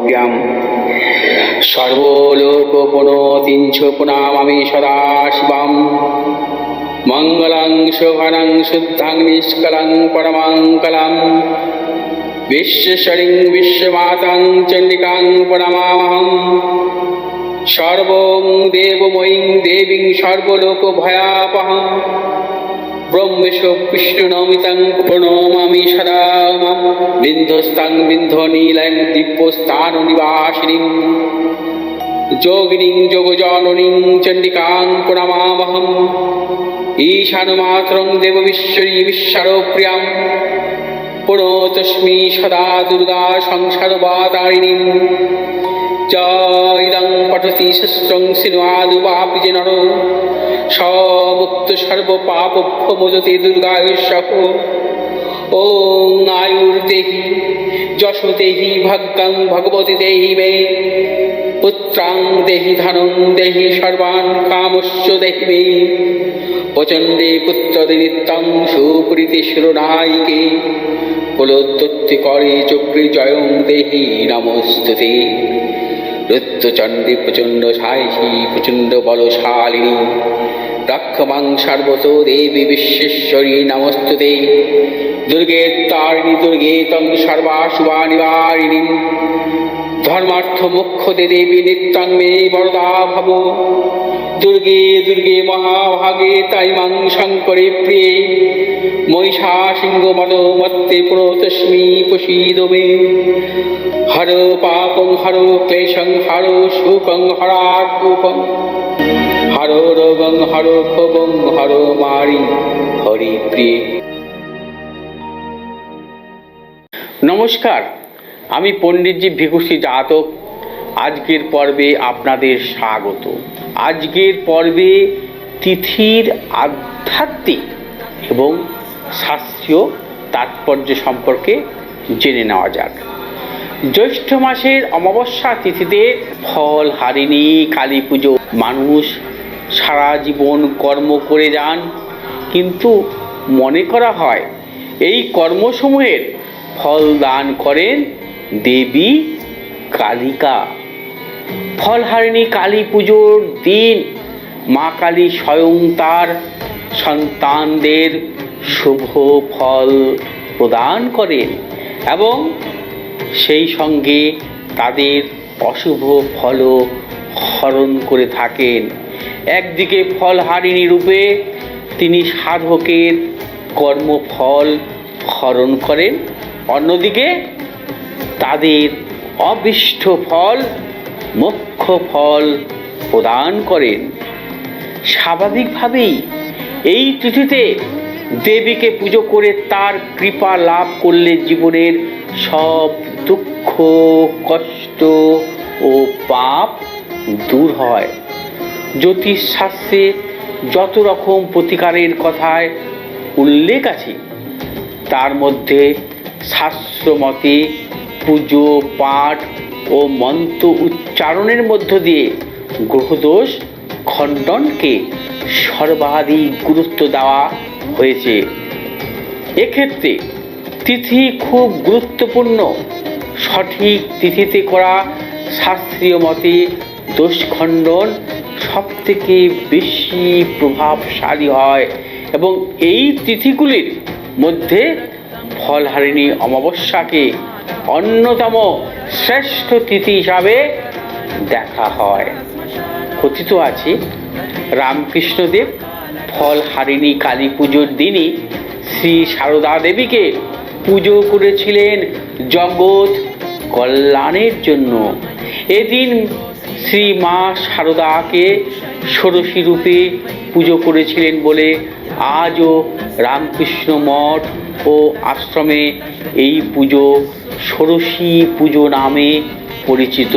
প্রিয়াম সর্বলোকপুনতিঞ্চ পুনামামি সদা শিবম মঙ্গলং শোভনং শুদ্ধং নিষ্কলং পরমঙ্গলম বিশ্বশ্বরিং বিশ্বমাতাং চণ্ডিকাং প্রণমামহম সর্বং দেবময়ীং দেবীং সর্বলোকভয়াপহম ব্রহ্মেশ বিষ্ণুনমিতং প্রণমামি সদা মাম বিন্ধস্তাং বিন্ধনীলং দিব্যস্থাননিবাসিনীং যোগিনীং যোগজননীং চণ্ডিকাং প্রণমামহম ঈশানমাতরং দেববিশ্বরী বিশ্বরপ্রিয়াং পুনতস্মি সদা দুর্গা সংসারবাতারিণীং ইদং পঠতি শস্ত্রং সিনমাদুপাপি যে নর সমুক্ত সর্বপাপভ্যো মোচতে দুর্গায়ুষ্যঃ ওং আয়ুর্দেহি যশো দেহি ভাগ্যং ভগবতি দেহি মে পুত্রাং দেহি ধনং দেহি সর্বান কামস্য দেহি মে প্রচণ্ডে পুত্রদে নিত্যং সুপ্রীতি শিরোনায়িকে কুলোত্তত্তি করে চক্রে জয়ং দেহি নমস্তুতে রুদ্রচণ্ডী প্রচণ্ড সাহসী প্রচণ্ড বলশালিনী রক্ষমাং সর্বত দেবী বিশ্বেশ্বরী নমস্তুতে দুর্গে তারিণী দুর্গে তং সর্বাশুভা নিবারিণী ধর্মার্থ মোক্ষদে দেবী নিত্যং মে বরদা ভব দুর্গে দুর্গে মহাভাগে তাই মাং শঙ্করে প্রিয়ে মহিষা সিংহ মদমত্তে প্রতস্মি প্রসীদ মে হর পাপং হর ক্লেশং হর শোকং হরাকুপং হর রোগং হর ক্ষোভং হর মারি হরি প্রিয়ে। নমস্কার, আমি পণ্ডিতজি ভিকুশ্রী জাতক। আজকের পর্বে আপনাদের স্বাগত। আজকের পর্বে তিথির আধ্যাত্মিক এবং শাস্ত্রীয় তাৎপর্য সম্পর্কে জেনে নেওয়া যাক। জ্যৈষ্ঠ মাসের অমাবস্যা তিথিতে ফল হারিণী কালী পুজো মানুষ সারা জীবন কর্ম করে যান, কিন্তু মনে করা হয় এই কর্মসমূহের ফল দান করেন দেবী কালিকা। ফলহারিণী কালী পুজোর দিন মা কালী স্বয়ং তার সন্তানদের শুভ ফল প্রদান করেন এবং সেই সঙ্গে তাদের অশুভ ফলও হরণ করে থাকেন। একদিকে ফলহারিণী রূপে তিনি সাধকের কর্মফল হরণ করেন, অন্যদিকে তাদের অভীষ্ট ফল মোক্ষ ফল প্রদান করেন। স্বাভাবিকভাবেই এই তিথিতে দেবীকে পুজো করে তার কৃপা লাভ করলে জীবনের সব দুঃখ কষ্ট ও পাপ দূর হয়। জ্যোতিষশাস্ত্রে যত রকম প্রতিকারের কথায় উল্লেখ আছে তার মধ্যে শাস্ত্রমতে পুজো পাঠ ও মন্ত্র উচ্চারণের মধ্য দিয়ে গ্রহদোষ খণ্ডনকে সর্বাধিক গুরুত্ব দেওয়া হয়েছে। এক্ষেত্রে তিথি খুব গুরুত্বপূর্ণ। সঠিক তিথিতে করা শাস্ত্রীয় মতে দোষ খণ্ডন সবথেকে বেশি প্রভাবশালী হয় এবং এই তিথিগুলির মধ্যে ফলহারিণী অমাবস্যাকে অন্যতম শ্রেষ্ঠ তিথি হিসাবে দেখা হয়। কথিত আছে রামকৃষ্ণদেব ফলহারিণী কালী পুজোর দিনই শ্রী সারদা দেবীকে পুজো করেছিলেন জগৎ কল্যাণের জন্য। এদিন শ্রী মা সারদাকে ষোড়শী রূপে পুজো করেছিলেন বলে আজও রামকৃষ্ণ মঠ ও আশ্রমে এই পুজো ষোড়শী পুজো নামে পরিচিত।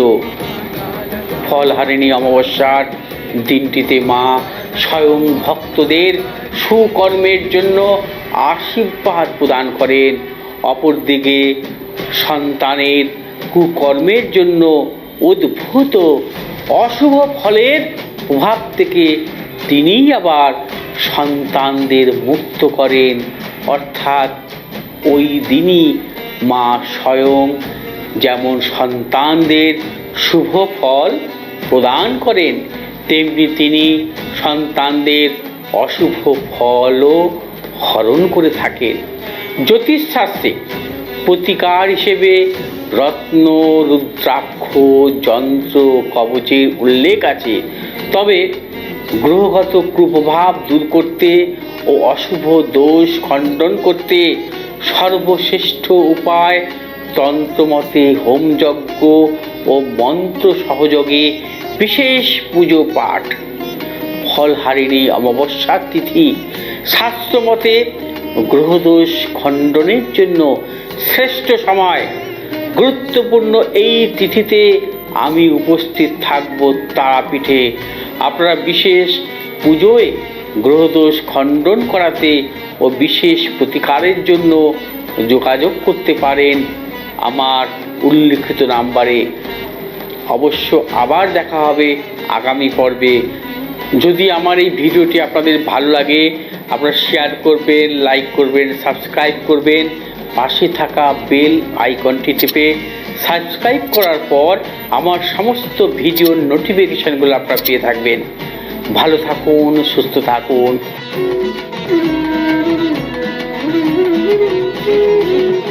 ফলহারিণী অমাবস্যার দিনটিতে মা স্বয়ং ভক্তদের সুকর্মের জন্য আশীর্বাদ প্রদান করেন, অপরদিকে সন্তানের কুকর্মের জন্য উদ্ভূত অশুভ ফলের প্রভাব থেকে তিনিই আবার সন্তানদের মুক্ত করেন। অর্থাৎ ওই দিনই মা স্বয়ং যেমন সন্তানদের শুভ ফল প্রদান করেন, তেমনি তিনি সন্তানদের অশুভ ফলও হরণ করে থাকেন। জ্যোতিষশাস্ত্রে প্রতিকার হিসেবে রত্ন, রুদ্রাক্ষ, যন্ত্র, কবচের উল্লেখ আছে। তবে গ্রহগত কুপ্রভাব দূর করতে ও অশুভ দোষ খণ্ডন করতে সর্বশ্রেষ্ঠ উপায় তন্ত্রমতে হোমযজ্ঞ ও মন্ত্র সহযোগে বিশেষ পুজো পাঠ। ফলহারিণী অমাবস্যার তিথি শাস্ত্রমতে গ্রহদোষ খণ্ডনের জন্য শ্রেষ্ঠ সময়। গুরুত্বপূর্ণ এই তিথিতে আমি উপস্থিত থাকব তারাপীঠে। আপনারা বিশেষ পুজোয় গ্রহদোষ খণ্ডন করাতে ও বিশেষ প্রতিকারের জন্য যোগাযোগ করতে পারেন আমার উল্লিখিত নাম্বারে। অবশ্য আবার দেখা হবে আগামী পর্বে। যদি আমার এই ভিডিওটি আপনাদের ভালো লাগে, আপনারা শেয়ার করবেন, লাইক করবেন, সাবস্ক্রাইব করবেন। পাশে থাকা বেল আইকনটি টিপে সাবস্ক্রাইব করার পর আমার সমস্ত ভিডিওর নোটিফিকেশনগুলো আপনারা পেয়ে থাকবেন। ভালো থাকুন, সুস্থ থাকুন।